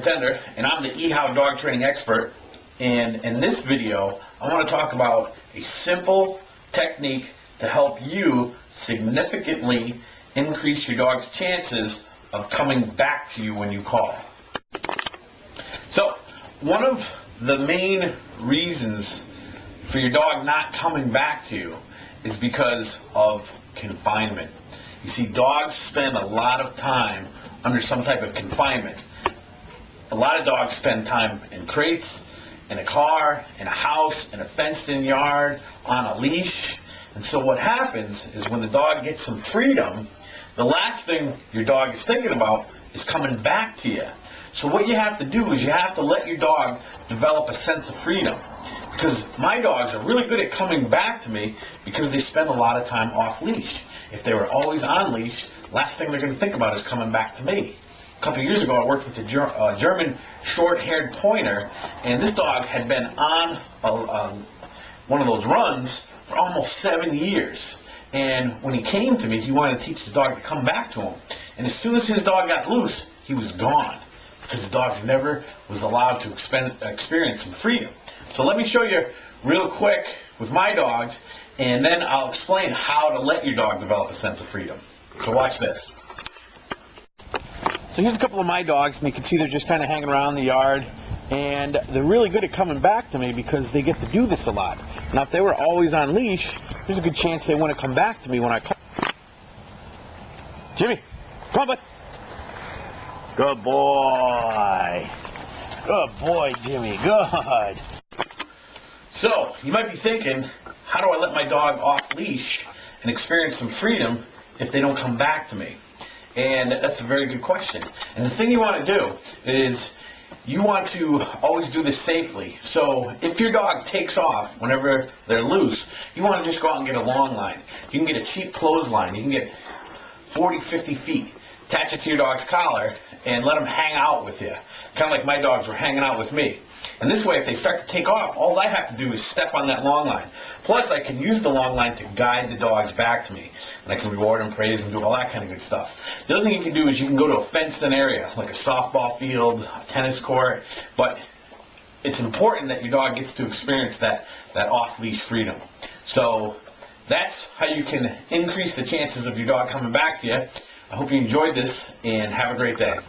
Contender, and I'm the eHow dog training expert. And in this video, I want to talk about a simple technique to help you significantly increase your dog's chances of coming back to you when you call. So, one of the main reasons for your dog not coming back to you is because of confinement. You see, dogs spend a lot of time under some type of confinement. A lot of dogs spend time in crates, in a car, in a house, in a fenced-in yard, on a leash. And so what happens is when the dog gets some freedom, the last thing your dog is thinking about is coming back to you. So what you have to do is you have to let your dog develop a sense of freedom. Because my dogs are really good at coming back to me because they spend a lot of time off leash. If they were always on leash, last thing they're going to think about is coming back to me. A couple of years ago, I worked with a German short-haired pointer, and this dog had been on one of those runs for almost 7 years. And when he came to me, he wanted to teach his dog to come back to him. And as soon as his dog got loose, he was gone, because the dog never was allowed to experience some freedom. So let me show you real quick with my dogs, and then I'll explain how to let your dog develop a sense of freedom. So watch this. So here's a couple of my dogs, and you can see they're just kind of hanging around the yard, and they're really good at coming back to me because they get to do this a lot. Now, if they were always on leash, there's a good chance they want to come back to me when I call. Jimmy, come on, bud. Good boy. Good boy, Jimmy. Good. So, you might be thinking, how do I let my dog off leash and experience some freedom if they don't come back to me? And that's a very good question. And the thing you want to do is you want to always do this safely. So if your dog takes off whenever they're loose, you want to just go out and get a long line. You can get a cheap clothesline. You can get 40, 50 feet. Attach it to your dog's collar and let them hang out with you. Kind of like my dogs were hanging out with me. And this way, if they start to take off, all I have to do is step on that long line. Plus, I can use the long line to guide the dogs back to me. And I can reward and praise and do all that kind of good stuff. The other thing you can do is you can go to a fenced-in area, like a softball field, a tennis court. But it's important that your dog gets to experience that off-leash freedom. So that's how you can increase the chances of your dog coming back to you. I hope you enjoyed this, and have a great day.